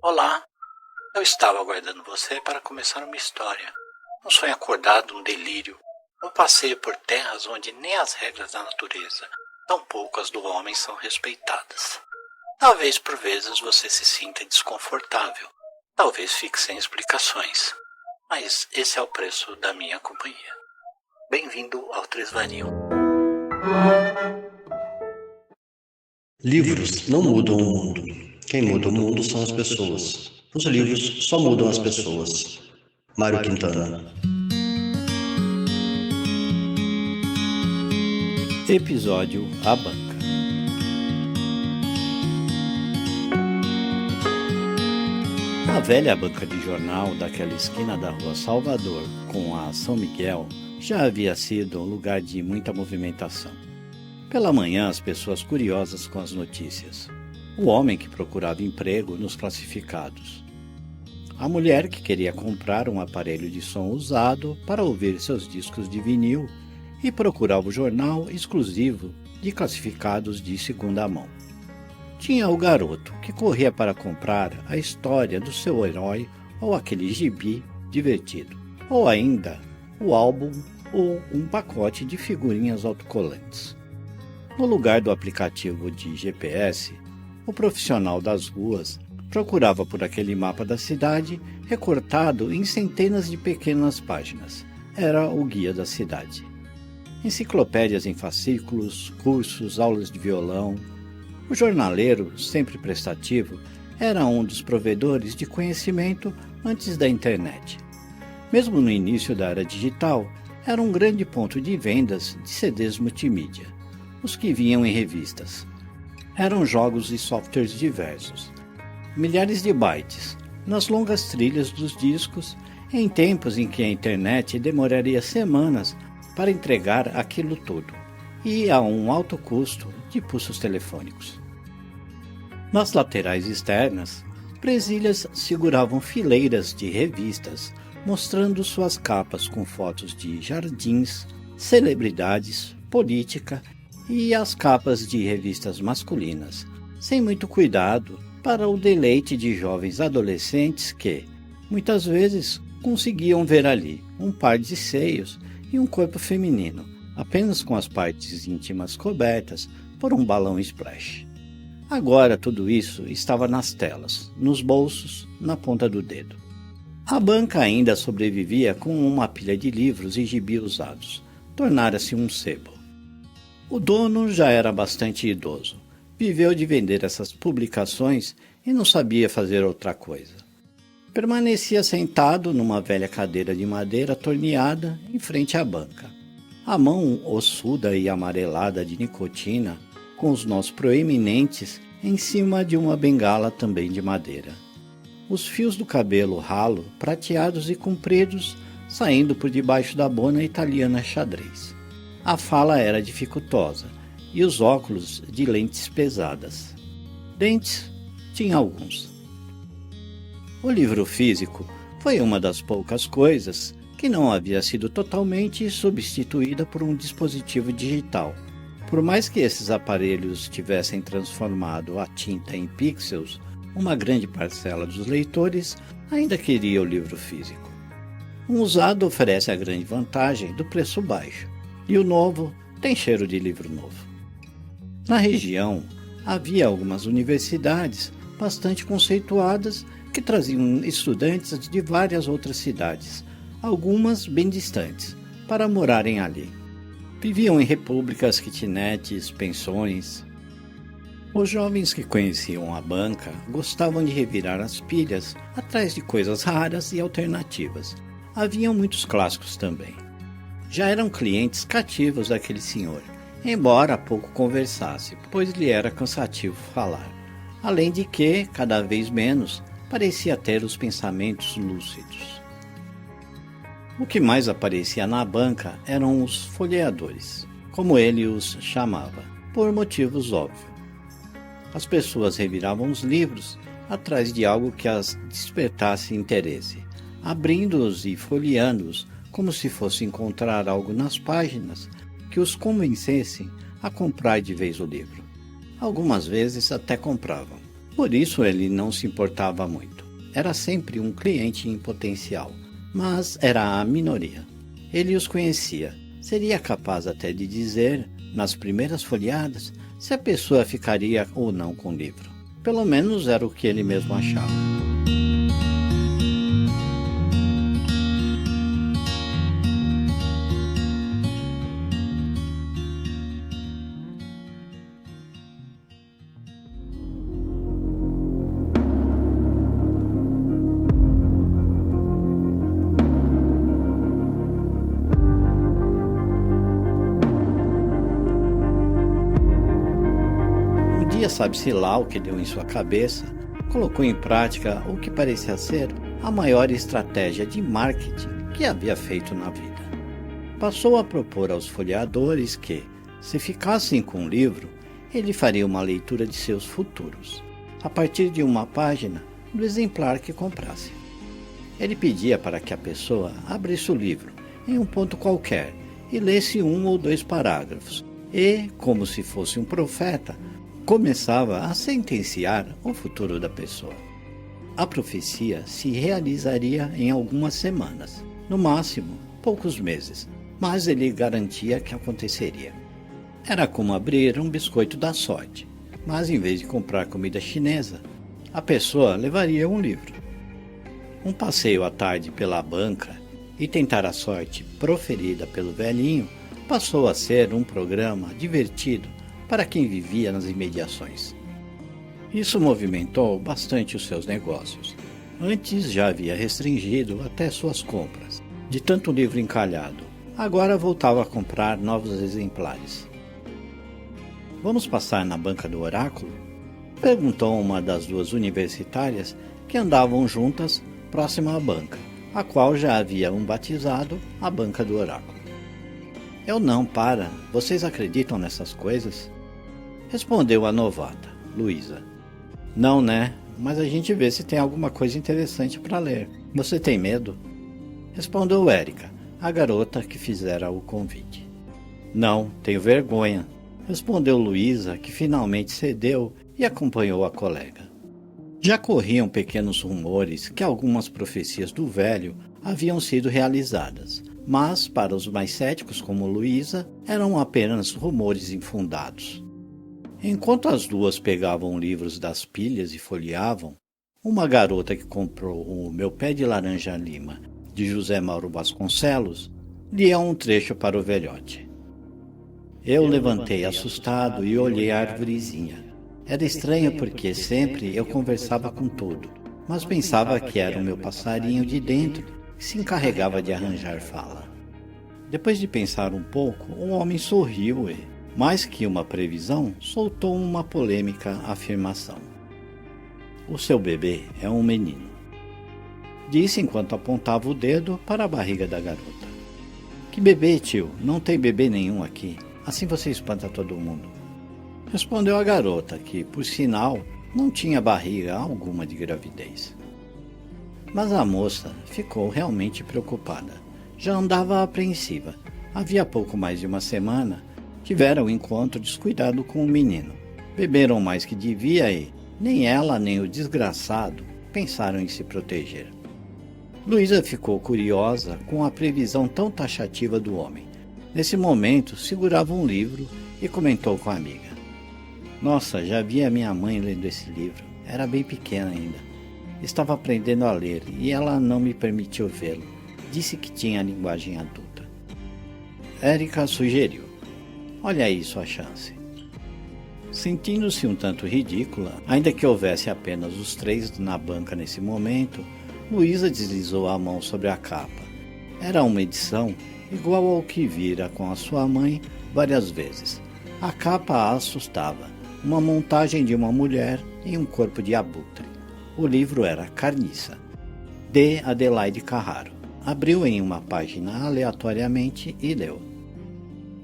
Olá, eu estava aguardando você para começar uma história. Um sonho acordado, um delírio. Um passeio por terras onde nem as regras da natureza, tampouco as do homem são respeitadas. Talvez por vezes você se sinta desconfortável. Talvez fique sem explicações. Mas esse é o preço da minha companhia. Bem-vindo ao Tresvario. Livros não mudam o mundo. Quem muda o mundo são as pessoas. Os livros só mudam as pessoas. Mário Quintana. Episódio A Banca. A velha banca de jornal daquela esquina da rua Salvador com a São Miguel já havia sido um lugar de muita movimentação. Pela manhã, as pessoas curiosas com as notícias. O homem que procurava emprego nos classificados. A mulher que queria comprar um aparelho de som usado para ouvir seus discos de vinil e procurava o jornal exclusivo de classificados de segunda mão. Tinha o garoto que corria para comprar a história do seu herói ou aquele gibi divertido, ou ainda o álbum ou um pacote de figurinhas autocolantes. No lugar do aplicativo de GPS, o profissional das ruas procurava por aquele mapa da cidade recortado em centenas de pequenas páginas. Era o guia da cidade. Enciclopédias em fascículos, cursos, aulas de violão. O jornaleiro, sempre prestativo, era um dos provedores de conhecimento antes da internet. Mesmo no início da era digital, era um grande ponto de vendas de CDs multimídia. Os que vinham em revistas. Eram jogos e softwares diversos. Milhares de bytes, nas longas trilhas dos discos, em tempos em que a internet demoraria semanas para entregar aquilo tudo, e a um alto custo de pulsos telefônicos. Nas laterais externas, presilhas seguravam fileiras de revistas, mostrando suas capas com fotos de jardins, celebridades, política e as capas de revistas masculinas, sem muito cuidado para o deleite de jovens adolescentes que, muitas vezes, conseguiam ver ali um par de seios e um corpo feminino, apenas com as partes íntimas cobertas por um balão splash. Agora tudo isso estava nas telas, nos bolsos, na ponta do dedo. A banca ainda sobrevivia com uma pilha de livros e gibi usados. Tornara-se um sebo. O dono já era bastante idoso. Viveu de vender essas publicações e não sabia fazer outra coisa. Permanecia sentado numa velha cadeira de madeira torneada em frente à banca. A mão ossuda e amarelada de nicotina, com os nós proeminentes em cima de uma bengala também de madeira. Os fios do cabelo ralo, prateados e compridos, saindo por debaixo da bona italiana xadrez. A fala era dificultosa e os óculos de lentes pesadas. Dentes tinha alguns. O livro físico foi uma das poucas coisas que não havia sido totalmente substituída por um dispositivo digital. Por mais que esses aparelhos tivessem transformado a tinta em pixels, uma grande parcela dos leitores ainda queria o livro físico. Um usado oferece a grande vantagem do preço baixo, e o novo tem cheiro de livro novo. Na região, havia algumas universidades bastante conceituadas que traziam estudantes de várias outras cidades, algumas bem distantes, para morarem ali. Viviam em repúblicas, kitnets, pensões. Os jovens que conheciam a banca gostavam de revirar as pilhas atrás de coisas raras e alternativas. Haviam muitos clássicos também. Já eram clientes cativos daquele senhor, embora pouco conversasse, pois lhe era cansativo falar. Além de que, cada vez menos, parecia ter os pensamentos lúcidos. O que mais aparecia na banca eram os folheadores, como ele os chamava, por motivos óbvios. As pessoas reviravam os livros atrás de algo que as despertasse interesse, abrindo-os e folheando-os como se fosse encontrar algo nas páginas que os convencessem a comprar de vez o livro. Algumas vezes até compravam. Por isso ele não se importava muito. Era sempre um cliente em potencial, mas era a minoria. Ele os conhecia. Seria capaz até de dizer, nas primeiras folheadas, se a pessoa ficaria ou não com o livro. Pelo menos era o que ele mesmo achava. Sabe-se lá o que deu em sua cabeça, colocou em prática o que parecia ser a maior estratégia de marketing que havia feito na vida. Passou a propor aos folheadores que, se ficassem com o livro, ele faria uma leitura de seus futuros, a partir de uma página do exemplar que comprasse. Ele pedia para que a pessoa abrisse o livro em um ponto qualquer e lesse 1 ou 2 parágrafos e, como se fosse um profeta, começava a sentenciar o futuro da pessoa. A profecia se realizaria em algumas semanas, no máximo poucos meses, mas ele garantia que aconteceria. Era como abrir um biscoito da sorte, mas em vez de comprar comida chinesa, a pessoa levaria um livro. Um passeio à tarde pela banca e tentar a sorte proferida pelo velhinho passou a ser um programa divertido para quem vivia nas imediações. Isso movimentou bastante os seus negócios. Antes já havia restringido até suas compras, de tanto livro encalhado. Agora voltava a comprar novos exemplares. Vamos passar na banca do oráculo? Perguntou uma das 2 universitárias que andavam juntas próxima à banca, a qual já haviam batizado a banca do oráculo. Eu não, para. Vocês acreditam nessas coisas? Respondeu a novata, Luísa. Não, né? Mas a gente vê se tem alguma coisa interessante para ler. Você tem medo? Respondeu Érica, a garota que fizera o convite. Não, tenho vergonha. Respondeu Luísa, que finalmente cedeu e acompanhou a colega. Já corriam pequenos rumores que algumas profecias do velho haviam sido realizadas, mas para os mais céticos como Luísa, eram apenas rumores infundados. Enquanto as 2 pegavam livros das pilhas e folheavam, uma garota que comprou o Meu Pé de Laranja Lima, de José Mauro Vasconcelos, lia um trecho para o velhote. Eu levantei assustado e olhei a arvorezinha. Era estranho porque sempre eu conversava com tudo, mas pensava que era o meu passarinho de dentro que se encarregava de arranjar fala. Depois de pensar um pouco, o homem sorriu e, mais que uma previsão, soltou uma polêmica afirmação. O seu bebê é um menino. Disse enquanto apontava o dedo para a barriga da garota. Que bebê, tio? Não tem bebê nenhum aqui. Assim você espanta todo mundo. Respondeu a garota, que, por sinal, não tinha barriga alguma de gravidez. Mas a moça ficou realmente preocupada. Já andava apreensiva. Havia pouco mais de uma semana, tivera um encontro descuidado com o menino. Beberam mais que devia e nem ela nem o desgraçado pensaram em se proteger. Luísa ficou curiosa com a previsão tão taxativa do homem. Nesse momento, segurava um livro e comentou com a amiga. Nossa, já vi a minha mãe lendo esse livro. Era bem pequena ainda. Estava aprendendo a ler e ela não me permitiu vê-lo. Disse que tinha linguagem adulta. Érica sugeriu. Olha aí sua chance. Sentindo-se um tanto ridícula, ainda que houvesse apenas os 3 na banca nesse momento, Luísa deslizou a mão sobre a capa. Era uma edição igual ao que vira com a sua mãe várias vezes. A capa a assustava, uma montagem de uma mulher em um corpo de abutre. O livro era Carniça, de Adelaide Carraro. Abriu em uma página aleatoriamente e leu.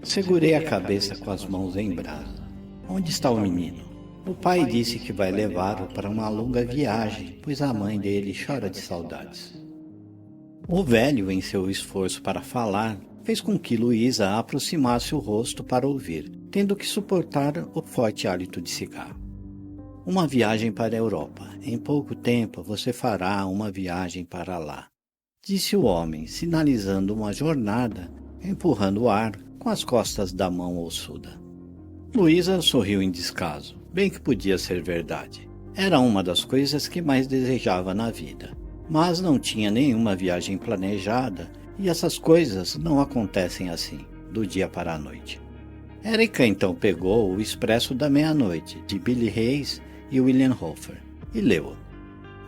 Segurei a cabeça com as mãos em brasa. Onde está o menino? O pai disse que vai levá-lo para uma longa viagem, pois a mãe dele chora de saudades. O velho, em seu esforço para falar, fez com que Luísa aproximasse o rosto para ouvir, tendo que suportar o forte hálito de cigarro. Uma viagem para a Europa. Em pouco tempo você fará uma viagem para lá, disse o homem, sinalizando uma jornada, empurrando o ar com as costas da mão ossuda. Luísa sorriu em descaso. Bem que podia ser verdade. Era uma das coisas que mais desejava na vida. Mas não tinha nenhuma viagem planejada e essas coisas não acontecem assim, do dia para a noite. Érica então pegou o Expresso da Meia-Noite, de Billy Hayes e William Hofer, e leu.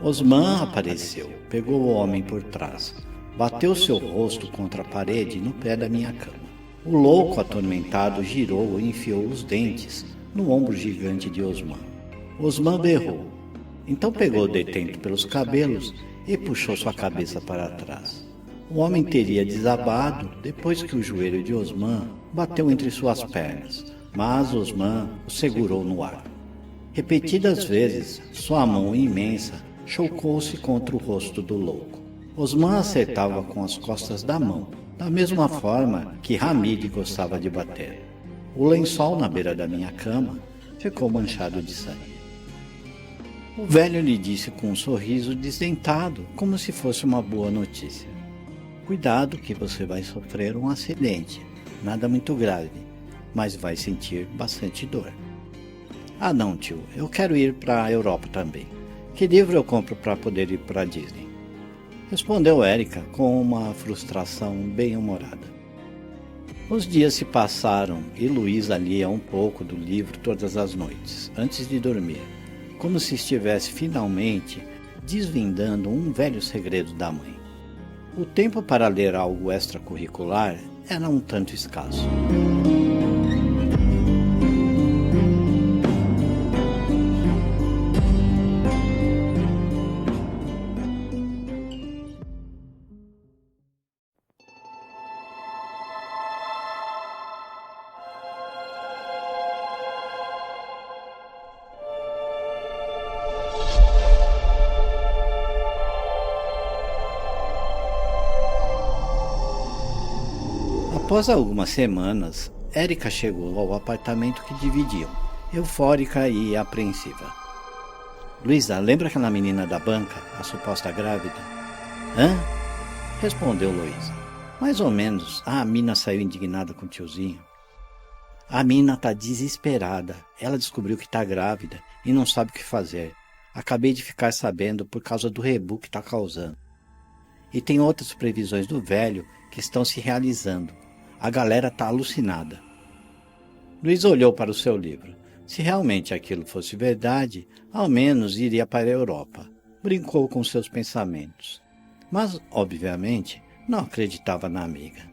Osman apareceu, pegou o homem por trás, bateu seu rosto contra a parede no pé da minha cama. O louco atormentado girou e enfiou os dentes no ombro gigante de Osman. Osman berrou. Então pegou o detento pelos cabelos e puxou sua cabeça para trás. O homem teria desabado depois que o joelho de Osman bateu entre suas pernas, mas Osman o segurou no ar. Repetidas vezes, sua mão imensa chocou-se contra o rosto do louco. Osman acertava com as costas da mão, da mesma forma que Hamid gostava de bater. O lençol na beira da minha cama ficou manchado de sangue. O velho lhe disse com um sorriso desdentado, como se fosse uma boa notícia. Cuidado que você vai sofrer um acidente, nada muito grave, mas vai sentir bastante dor. Ah não, tio, eu quero ir para a Europa também. Que livro eu compro para poder ir para a Disney? Respondeu Érica com uma frustração bem-humorada. Os dias se passaram e Luísa lia um pouco do livro todas as noites, antes de dormir, como se estivesse finalmente desvendando um velho segredo da mãe. O tempo para ler algo extracurricular era um tanto escasso. Após algumas semanas, Érica chegou ao apartamento que dividiam, eufórica e apreensiva. Luísa, lembra aquela menina da banca, a suposta grávida? Hã? Respondeu Luísa. Mais ou menos, a mina saiu indignada com o tiozinho. A mina tá desesperada, ela descobriu que tá grávida e não sabe o que fazer. Acabei de ficar sabendo por causa do rebu que tá causando. E tem outras previsões do velho que estão se realizando. A galera tá alucinada. Luiz olhou para o seu livro. Se realmente aquilo fosse verdade, ao menos iria para a Europa. Brincou com seus pensamentos. Mas, obviamente, não acreditava na amiga.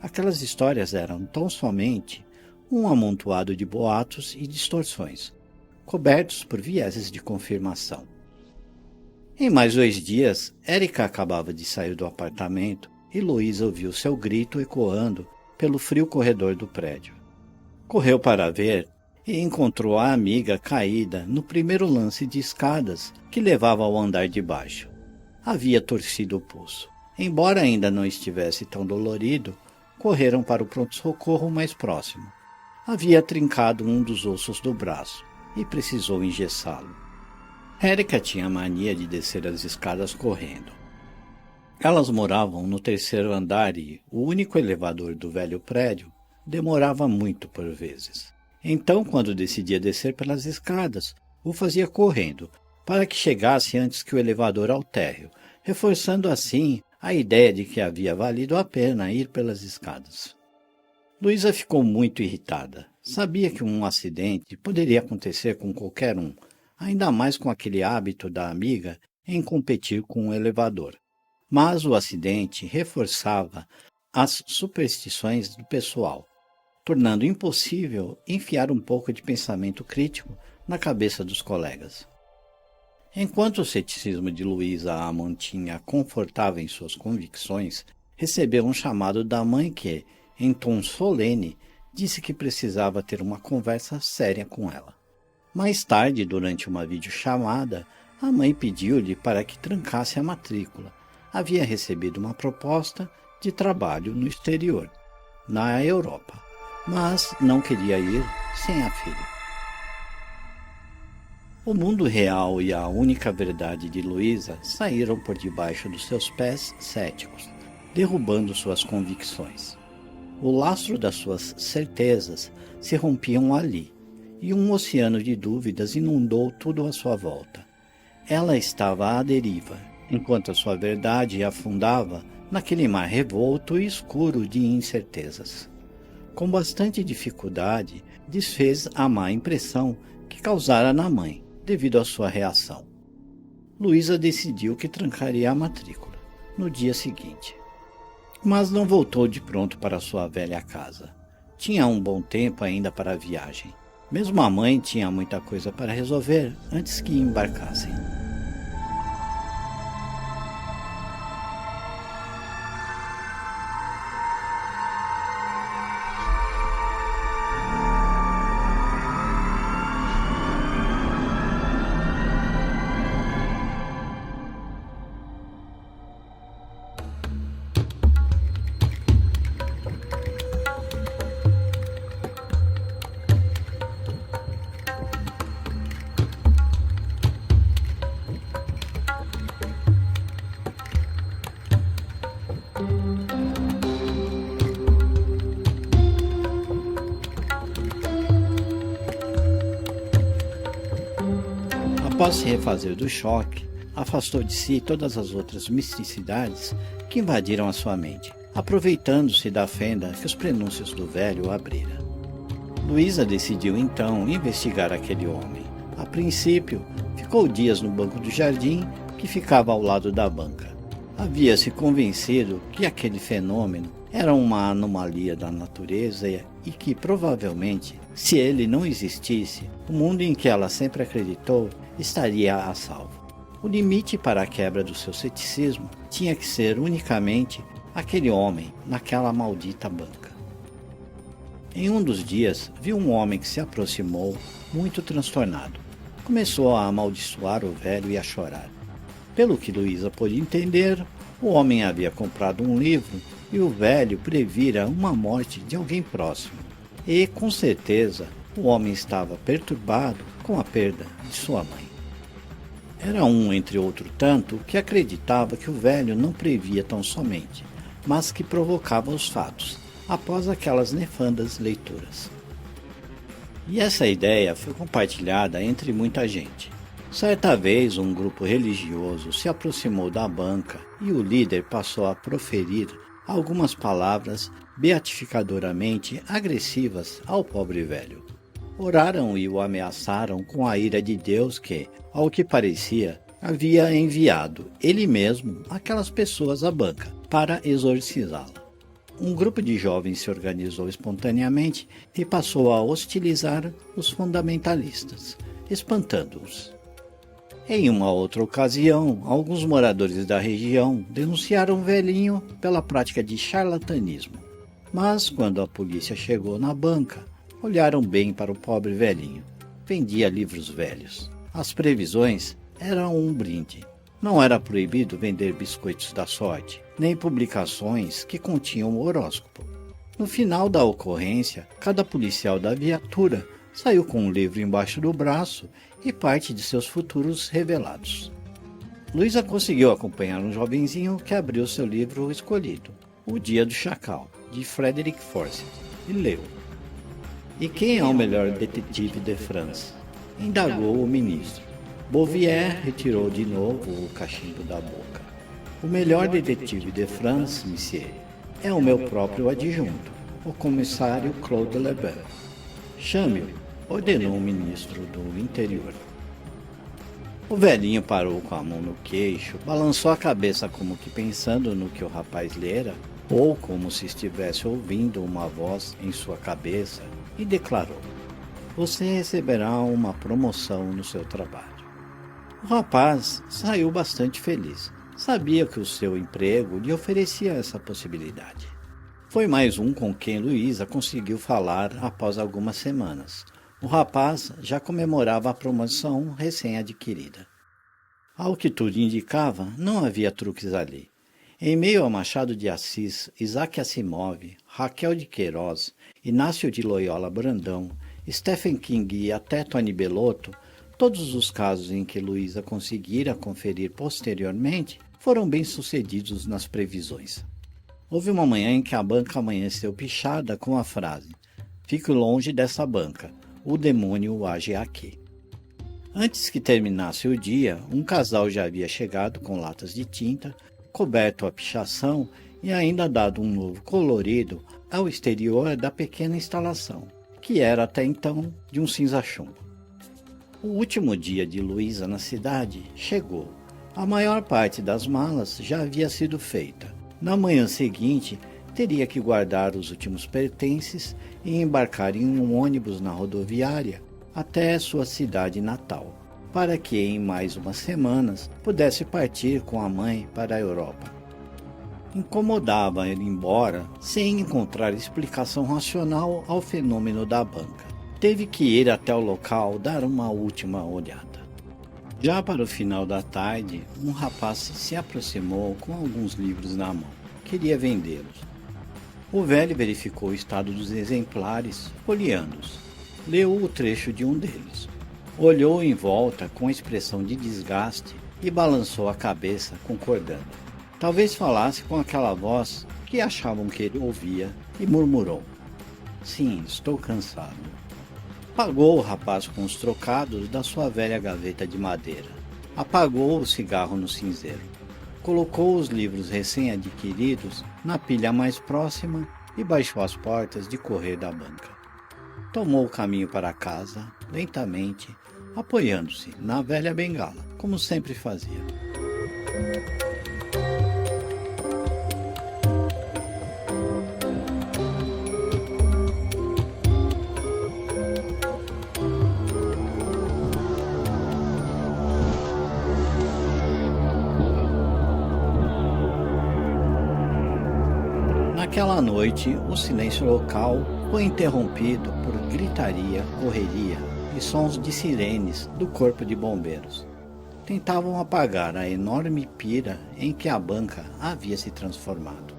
Aquelas histórias eram tão somente um amontoado de boatos e distorções, cobertos por vieses de confirmação. Em mais 2 dias, Érica acabava de sair do apartamento e Luísa ouviu seu grito ecoando pelo frio corredor do prédio. Correu para ver e encontrou a amiga caída no primeiro lance de escadas que levava ao andar de baixo. Havia torcido o pulso. Embora ainda não estivesse tão dolorido, correram para o pronto-socorro mais próximo. Havia trincado um dos ossos do braço e precisou engessá-lo. Érica tinha mania de descer as escadas correndo. Elas moravam no 3º andar e o único elevador do velho prédio demorava muito por vezes. Então, quando decidia descer pelas escadas, o fazia correndo, para que chegasse antes que o elevador ao térreo, reforçando assim a ideia de que havia valido a pena ir pelas escadas. Luísa ficou muito irritada. Sabia que um acidente poderia acontecer com qualquer um, ainda mais com aquele hábito da amiga em competir com o elevador. Mas o acidente reforçava as superstições do pessoal, tornando impossível enfiar um pouco de pensamento crítico na cabeça dos colegas. Enquanto o ceticismo de Luísa a mantinha confortável em suas convicções, recebeu um chamado da mãe que, em tom solene, disse que precisava ter uma conversa séria com ela. Mais tarde, durante uma videochamada, a mãe pediu-lhe para que trancasse a matrícula. Havia recebido uma proposta de trabalho no exterior, na Europa, mas não queria ir sem a filha. O mundo real e a única verdade de Luísa saíram por debaixo dos seus pés céticos, derrubando suas convicções. O lastro das suas certezas se rompiam ali, e um oceano de dúvidas inundou tudo à sua volta. Ela estava à deriva, enquanto a sua verdade afundava naquele mar revolto e escuro de incertezas. Com bastante dificuldade, desfez a má impressão que causara na mãe, devido à sua reação. Luísa decidiu que trancaria a matrícula no dia seguinte. Mas não voltou de pronto para sua velha casa. Tinha um bom tempo ainda para a viagem. Mesmo a mãe tinha muita coisa para resolver antes que embarcassem. Após se refazer do choque, afastou de si todas as outras misticidades que invadiram a sua mente, aproveitando-se da fenda que os prenúncios do velho abrira. Luísa decidiu então investigar aquele homem. A princípio, ficou dias no banco do jardim que ficava ao lado da banca. Havia se convencido que aquele fenômeno era uma anomalia da natureza e que provavelmente, se ele não existisse, o mundo em que ela sempre acreditou estaria a salvo. O limite para a quebra do seu ceticismo tinha que ser unicamente aquele homem naquela maldita banca. Em um dos dias, viu um homem que se aproximou, muito transtornado. Começou a amaldiçoar o velho e a chorar. Pelo que Luísa pôde entender, o homem havia comprado um livro e o velho previra uma morte de alguém próximo. E, com certeza, o homem estava perturbado com a perda de sua mãe. Era um entre outro tanto que acreditava que o velho não previa tão somente, mas que provocava os fatos, após aquelas nefandas leituras. E essa ideia foi compartilhada entre muita gente. Certa vez, um grupo religioso se aproximou da banca e o líder passou a proferir algumas palavras beatificadoramente agressivas ao pobre velho. Oraram e o ameaçaram com a ira de Deus que, ao que parecia, havia enviado ele mesmo aquelas pessoas à banca para exorcizá-la. Um grupo de jovens se organizou espontaneamente e passou a hostilizar os fundamentalistas, espantando-os. Em uma outra ocasião, alguns moradores da região denunciaram o velhinho pela prática de charlatanismo. Mas, quando a polícia chegou na banca, olharam bem para o pobre velhinho. Vendia livros velhos. As previsões eram um brinde. Não era proibido vender biscoitos da sorte, nem publicações que continham horóscopo. No final da ocorrência, cada policial da viatura saiu com um livro embaixo do braço e parte de seus futuros revelados. Luísa conseguiu acompanhar um jovenzinho que abriu seu livro escolhido, O Dia do Chacal, de Frederick Forsyth, e leu. E quem é o melhor detetive de France? Indagou o ministro. Bouvier retirou de novo o cachimbo da boca. O melhor detetive de France, monsieur, é o meu próprio adjunto, o comissário Claude Lebel. Chame-o, ordenou o ministro do interior. O velhinho parou com a mão no queixo, balançou a cabeça como que pensando no que o rapaz lera, ou como se estivesse ouvindo uma voz em sua cabeça, e declarou: "Você receberá uma promoção no seu trabalho." O rapaz saiu bastante feliz. Sabia que o seu emprego lhe oferecia essa possibilidade. Foi mais um com quem Luísa conseguiu falar após algumas semanas. O rapaz já comemorava a promoção recém-adquirida. Ao que tudo indicava, não havia truques ali. Em meio a Machado de Assis, Isaac Asimov, Raquel de Queiroz, Inácio de Loyola Brandão, Stephen King e até Tony Bellotto, Todos os casos em que Luísa conseguira conferir posteriormente foram bem-sucedidos nas previsões. Houve uma manhã em que a banca amanheceu pichada com a frase: "Fique longe dessa banca, o demônio age aqui". Antes que terminasse o dia, um casal já havia chegado com latas de tinta, coberto a pichação e ainda dado um novo colorido ao exterior da pequena instalação, que era até então de um cinza-chumbo. O último dia de Luísa na cidade chegou. A maior parte das malas já havia sido feita. Na manhã seguinte, teria que guardar os últimos pertences e embarcar em um ônibus na rodoviária até sua cidade natal, para que em mais umas semanas pudesse partir com a mãe para a Europa. Incomodava ir embora sem encontrar explicação racional ao fenômeno da banca. Teve que ir até o local dar uma última olhada. Já para o final da tarde, um rapaz se aproximou com alguns livros na mão. Queria vendê-los. O velho verificou o estado dos exemplares, folheando-os. Leu o trecho de um deles. Olhou em volta com expressão de desgaste e balançou a cabeça, concordando. Talvez falasse com aquela voz que achavam que ele ouvia e murmurou: "Sim, estou cansado." Pagou o rapaz com os trocados da sua velha gaveta de madeira. Apagou o cigarro no cinzeiro. Colocou os livros recém-adquiridos na pilha mais próxima e baixou as portas de correr da banca. Tomou o caminho para casa, lentamente, apoiando-se na velha bengala, como sempre fazia. Naquela noite, o silêncio local foi interrompido por gritaria, correria e sons de sirenes do corpo de bombeiros. Tentavam apagar a enorme pira em que a banca havia se transformado.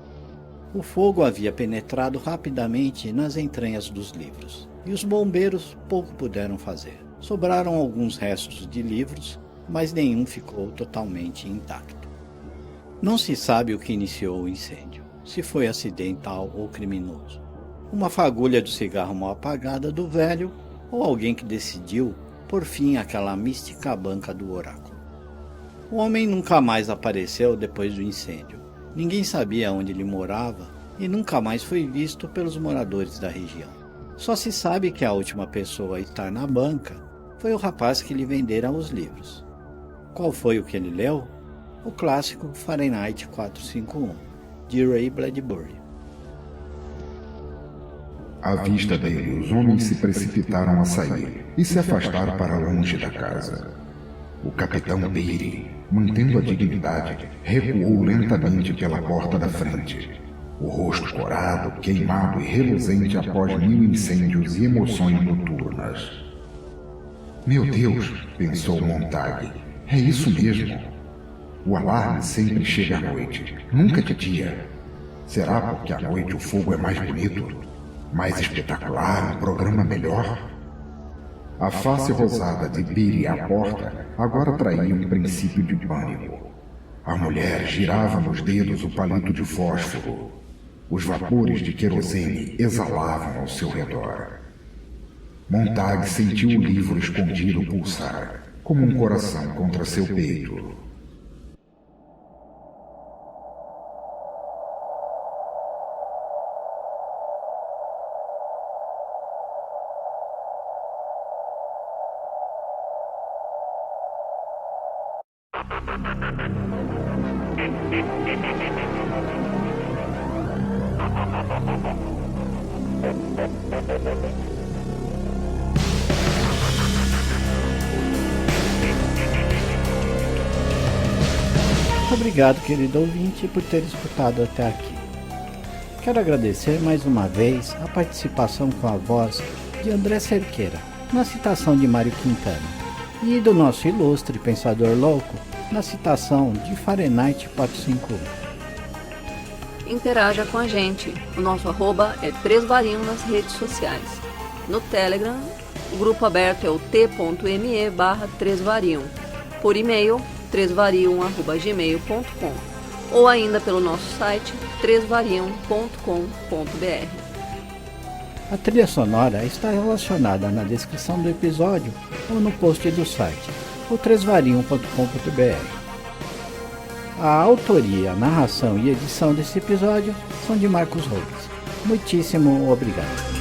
O fogo havia penetrado rapidamente nas entranhas dos livros, e os bombeiros pouco puderam fazer. Sobraram alguns restos de livros, mas nenhum ficou totalmente intacto. Não se sabe o que iniciou o incêndio, se foi acidental ou criminoso. Uma fagulha do cigarro mal apagada do velho ou alguém que decidiu por fim àquela mística banca do oráculo. O homem nunca mais apareceu depois do incêndio. Ninguém sabia onde ele morava e nunca mais foi visto pelos moradores da região. Só se sabe que a última pessoa a estar na banca foi o rapaz que lhe vendera os livros. Qual foi o que ele leu? O clássico Fahrenheit 451, de Ray Bradbury. À vista dele, os homens se precipitaram a sair e se afastaram para longe da casa. O capitão Beatty, mantendo a dignidade, recuou lentamente pela porta da frente. O rosto corado, queimado e reluzente após 1000 incêndios e emoções noturnas. Meu Deus, pensou Montag, é isso mesmo. O alarme sempre chega à noite, nunca de dia. Será porque à noite o fogo é mais bonito, mais espetacular, um programa melhor? A face rosada de Beatty à porta agora traía um princípio de pânico. A mulher girava nos dedos o palito de fósforo. Os vapores de querosene exalavam ao seu redor. Montag sentiu o livro escondido pulsar, como um coração contra seu peito. Obrigado, querido ouvinte, por ter escutado até aqui. Quero agradecer mais uma vez a participação com a voz de André Cerqueira, na citação de Mário Quintana, e do nosso ilustre pensador louco, na citação de Fahrenheit 451. Interaja com a gente. O nosso @ é 3varinho nas redes sociais. No Telegram O grupo aberto é o t.me/3varium. Por e-mail, 3varium@gmail.com ou ainda pelo nosso site 3varium.com.br. A trilha sonora está relacionada na descrição do episódio ou no post do site, ou 3varium.com.br. A autoria, narração e edição desse episódio são de Marcos Robles. Muitíssimo obrigado.